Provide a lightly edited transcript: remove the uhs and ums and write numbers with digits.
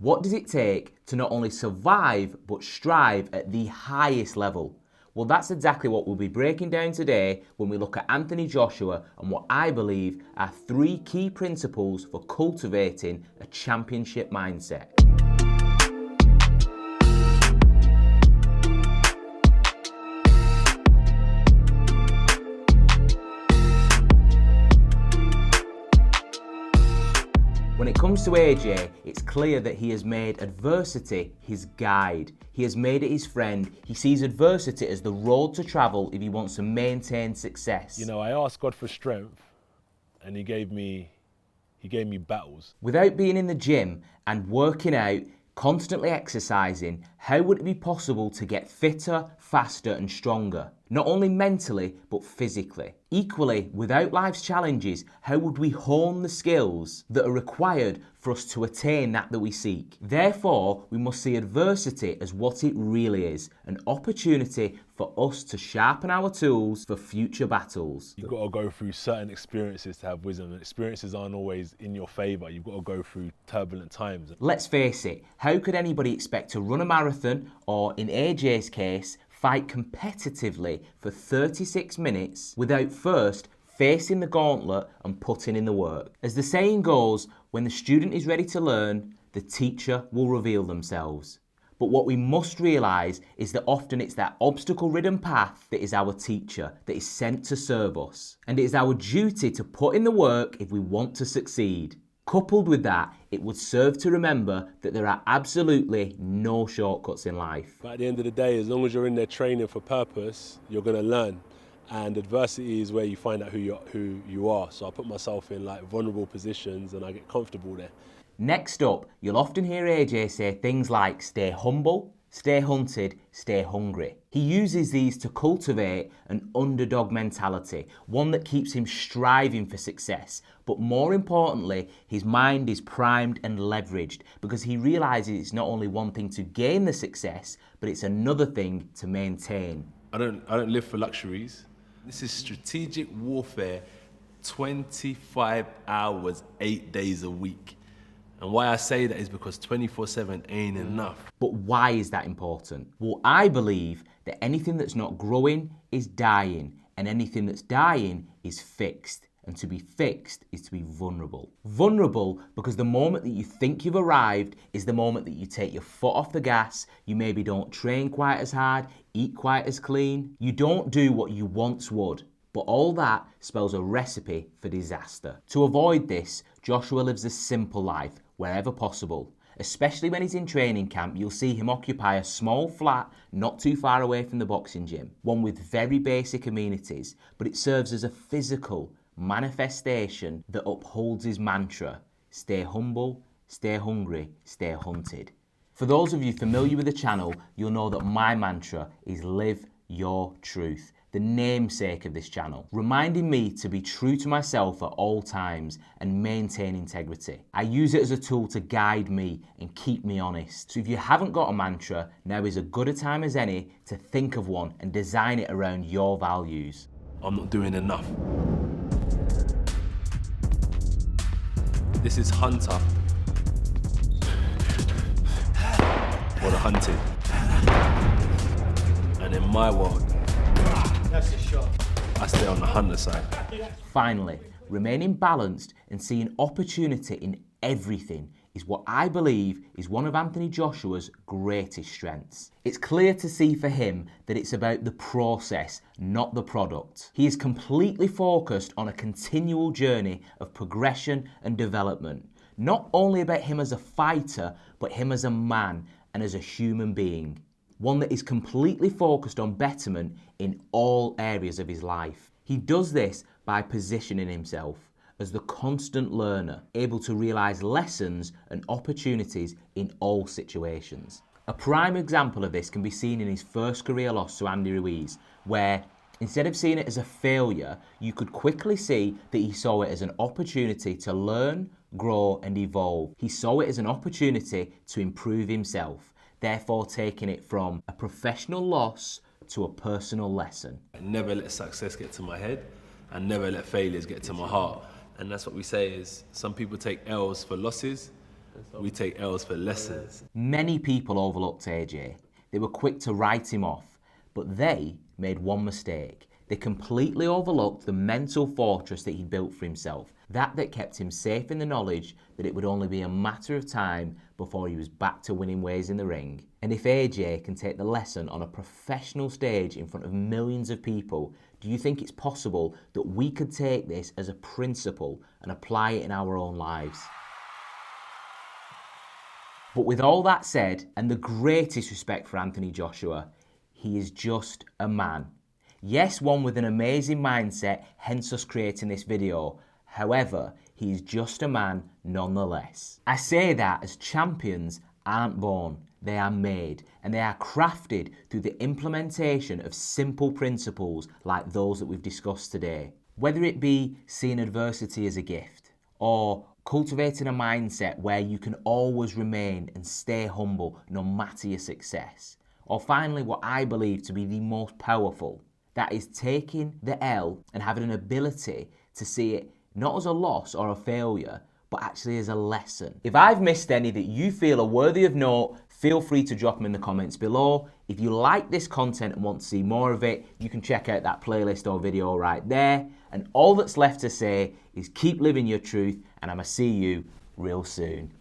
What does it take to not only survive, but strive at the highest level? Well, that's exactly what we'll be breaking down today when we look at Anthony Joshua and what I believe are 3 key principles for cultivating a championship mindset. When it comes to AJ, it's clear that he has made adversity his guide. He has made it his friend. He sees adversity as the road to travel if he wants to maintain success. You know, I asked God for strength and he gave me battles. Without being in the gym and working out, constantly exercising, how would it be possible to get fitter, faster and stronger? Not only mentally, but physically. Equally, without life's challenges, how would we hone the skills that are required for us to attain that we seek? Therefore, we must see adversity as what it really is, an opportunity for us to sharpen our tools for future battles. You've got to go through certain experiences to have wisdom, and experiences aren't always in your favour. You've got to go through turbulent times. Let's face it, how could anybody expect to run a marathon, or in AJ's case, fight competitively for 36 minutes without first facing the gauntlet and putting in the work? As the saying goes, when the student is ready to learn, the teacher will reveal themselves. But what we must realise is that often it's that obstacle-ridden path that is our teacher, that is sent to serve us. And it is our duty to put in the work if we want to succeed. Coupled with that, it would serve to remember that there are absolutely no shortcuts in life. But at the end of the day, as long as you're in there training for purpose, you're going to learn. And adversity is where you find out who you are. So I put myself in like vulnerable positions and I get comfortable there. Next up, you'll often hear AJ say things like stay humble, stay hunted, stay hungry. He uses these to cultivate an underdog mentality, one that keeps him striving for success. But more importantly, his mind is primed and leveraged because he realises it's not only one thing to gain the success, but it's another thing to maintain. I don't live for luxuries. This is strategic warfare, 25 hours, 8 days a week. And why I say that is because 24/7 ain't enough. But why is that important? Well, I believe that anything that's not growing is dying, and anything that's dying is fixed. And to be fixed is to be vulnerable. Vulnerable because the moment that you think you've arrived is the moment that you take your foot off the gas, you maybe don't train quite as hard, eat quite as clean, you don't do what you once would. But all that spells a recipe for disaster. To avoid this, Joshua lives a simple life wherever possible. Especially when he's in training camp, you'll see him occupy a small flat not too far away from the boxing gym, one with very basic amenities, but it serves as a physical manifestation that upholds his mantra: stay humble, stay hungry, stay hunted. For those of you familiar with the channel, you'll know that my mantra is live your truth, the namesake of this channel, reminding me to be true to myself at all times and maintain integrity. I use it as a tool to guide me and keep me honest. So if you haven't got a mantra, now is as good a time as any to think of one and design it around your values. I'm not doing enough. This is hunter or the hunted. And in my world, that's a shot. I stay on the hunter side. Finally, remaining balanced and seeing opportunity in everything is what I believe is one of Anthony Joshua's greatest strengths. It's clear to see for him that it's about the process, not the product. He is completely focused on a continual journey of progression and development, not only about him as a fighter, but him as a man and as a human being. One that is completely focused on betterment in all areas of his life. He does this by positioning himself as the constant learner, able to realise lessons and opportunities in all situations. A prime example of this can be seen in his first career loss to Andy Ruiz, where instead of seeing it as a failure, you could quickly see that he saw it as an opportunity to learn, grow and evolve. He saw it as an opportunity to improve himself, therefore taking it from a professional loss to a personal lesson. I never let success get to my head and never let failures get to my heart. And that's what we say is some people take L's for losses We take L's for lessons. Many people overlooked AJ. They were quick to write him off, but they made one mistake. They completely overlooked the mental fortress that he'd built for himself, that kept him safe in the knowledge that it would only be a matter of time before he was back to winning ways in the ring. And if AJ can take the lesson on a professional stage in front of millions of people, do you think it's possible that we could take this as a principle and apply it in our own lives? But with all that said, and the greatest respect for Anthony Joshua, he is just a man. Yes, one with an amazing mindset, hence us creating this video. However, he is just a man nonetheless. I say that as champions aren't born, they are made, and they are crafted through the implementation of simple principles like those that we've discussed today. Whether it be seeing adversity as a gift, or cultivating a mindset where you can always remain and stay humble no matter your success, or finally what I believe to be the most powerful, that is taking the L and having an ability to see it not as a loss or a failure, but actually as a lesson. If I've missed any that you feel are worthy of note, feel free to drop them in the comments below. If you like this content and want to see more of it, you can check out that playlist or video right there. And all that's left to say is keep living your truth, and I'ma see you real soon.